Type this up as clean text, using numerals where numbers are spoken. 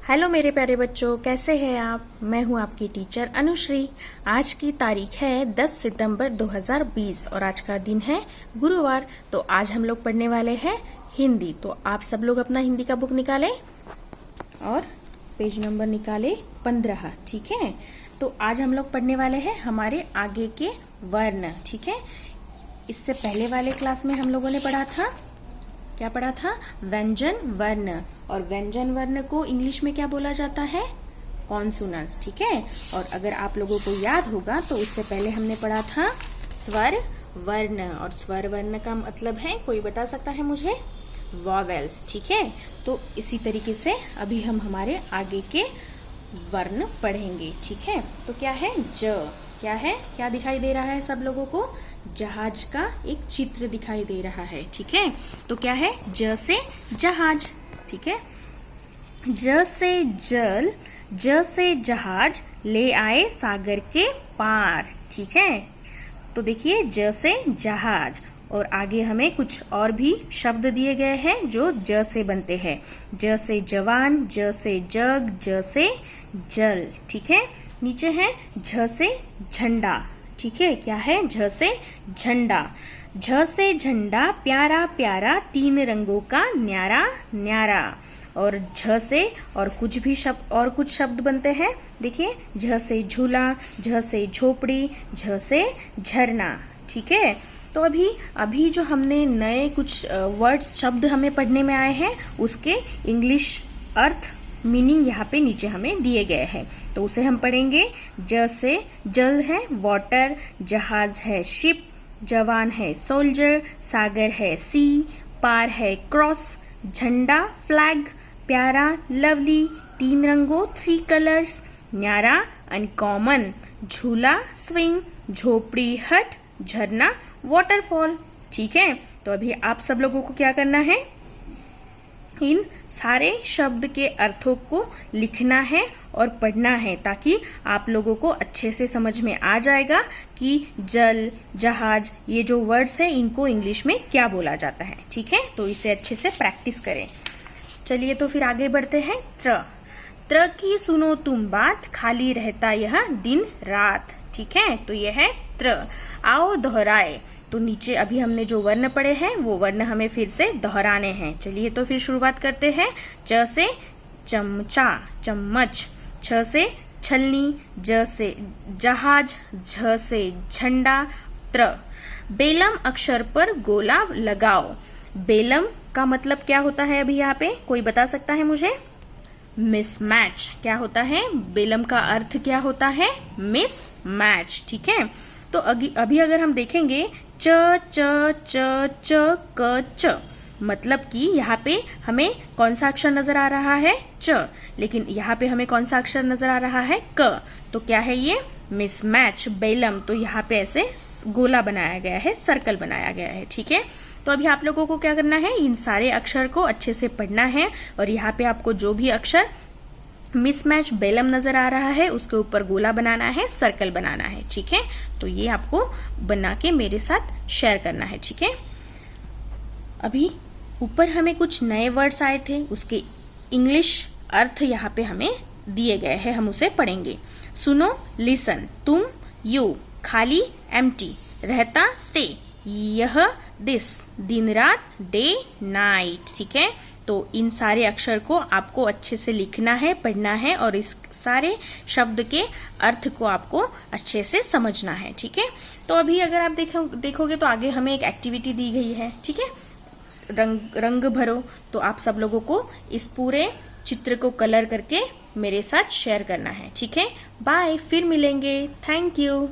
Hello मेरे प्यारे बच्चों, कैसे हैं आप। मैं हूं आपकी टीचर अनुश्री। आज की तारीख है 10 सितंबर 2020 और आज का दिन है गुरुवार। तो आज हम लोग पढ़ने वाले हैं हिंदी। तो आप सब लोग अपना हिंदी का बुक निकालें और पेज नंबर निकाले 15। ठीक है, तो आज हम लोग पढ़ने वाले हैं हमारे आगे के वर्ण। ठीक है, इससे पहले वाले क्लास में हम लोगों ने पढ़ा था, क्या पढ़ा था, व्यंजन वर्ण। और व्यंजन वर्ण को इंग्लिश में क्या बोला जाता है, कॉन्सोनेंट्स। ठीक है, और अगर आप लोगों को याद होगा तो उससे पहले हमने पढ़ा था स्वर वर्ण। और स्वर वर्ण का मतलब है, कोई बता सकता है मुझे, वॉवेल्स। ठीक है, तो इसी तरीके से अभी हम हमारे आगे के वर्ण पढ़ेंगे। ठीक है, तो क्या है, ज क्या है, क्या दिखाई दे रहा है सब लोगों को, जहाज का एक चित्र दिखाई दे रहा है। ठीक है, तो क्या है, ज से जहाज। ठीक है, ज से जल, ज से जहाज ले आए सागर के पार। ठीक है, तो देखिए ज से जहाज, और आगे हमें कुछ और भी शब्द दिए गए हैं जो ज से बनते हैं। ज से जवान, ज से जग, ज से जल। ठीक है, नीचे है झ से झंडा। ठीक है, क्या है, झ से झंडा। झ से झंडा प्यारा प्यारा, तीन रंगों का न्यारा न्यारा। और झ से और कुछ शब्द बनते हैं। देखिए, झ से झूला, झ से झोपड़ी, झ से झरना। ठीक है, तो अभी जो हमने नए कुछ वर्ड्स शब्द हमें पढ़ने में आए हैं, उसके इंग्लिश अर्थ मीनिंग यहाँ पे नीचे हमें दिए गए हैं, तो उसे हम पढ़ेंगे। ज से जल है वाटर, जहाज है शिप, जवान है सोल्जर, सागर है सी, पार है क्रॉस, झंडा फ्लैग, प्यारा लवली, तीन रंगों थ्री कलर्स, न्यारा अनकॉमन, झूला स्विंग, झोपड़ी हट, झरना वाटरफॉल। ठीक है, तो अभी आप सब लोगों को क्या करना है, इन सारे शब्द के अर्थों को लिखना है और पढ़ना है, ताकि आप लोगों को अच्छे से समझ में आ जाएगा कि जल, जहाज, ये जो वर्ड्स हैं इनको इंग्लिश में क्या बोला जाता है। ठीक है, तो इसे अच्छे से प्रैक्टिस करें। चलिए तो फिर आगे बढ़ते हैं। त्र की सुनो तुम बात, खाली रहता यह दिन रात। ठीक है, तो यह है त्र। आओ दोहराए, तो नीचे अभी हमने जो वर्ण पढ़े हैं वो वर्ण हमें फिर से दोहराने हैं। चलिए तो फिर शुरुआत करते हैं। च से चमचा चम्मच, छ से छलनी, ज से जहाज, झ से झंडा, त्र। बेलम अक्षर पर गोला लगाओ। बेलम का मतलब क्या होता है, अभी यहाँ पे कोई बता सकता है मुझे, मिसमैच। क्या होता है, बेलम का अर्थ क्या होता है, मिसमैच। ठीक है, तो अभी अगर हम देखेंगे च च च च क च, मतलब कि यहाँ पे हमें कौन सा अक्षर नजर आ रहा है, च, लेकिन यहाँ पे हमें कौन सा अक्षर नजर आ रहा है, क। तो क्या है ये, मिसमैच बेलम। तो यहाँ पे ऐसे गोला बनाया गया है, सर्कल बनाया गया है। ठीक है, तो अभी आप लोगों को क्या करना है, इन सारे अक्षर को अच्छे से पढ़ना है, और यहाँ पे आपको जो भी अक्षर मिसमैच बेलम नजर आ रहा है उसके ऊपर गोला बनाना है, सर्कल बनाना है। ठीक है, तो ये आपको बना के मेरे साथ शेयर करना है। ठीक है, अभी ऊपर हमें कुछ नए वर्ड्स आए थे, उसके इंग्लिश अर्थ यहाँ पे हमें दिए गए हैं, हम उसे पढ़ेंगे। सुनो लिसन, तुम यू, खाली एम्प्टी, रहता स्टे, यह दिस, दिन रात डे नाइट। ठीक है, तो इन सारे अक्षर को आपको अच्छे से लिखना है, पढ़ना है, और इस सारे शब्द के अर्थ को आपको अच्छे से समझना है। ठीक है, तो अभी अगर आप देखोगे तो आगे हमें एक एक्टिविटी दी गई है। ठीक है, रंग भरो, तो आप सब लोगों को इस पूरे चित्र को कलर करके मेरे साथ शेयर करना है। ठीक है, बाय, फिर मिलेंगे, थैंक यू।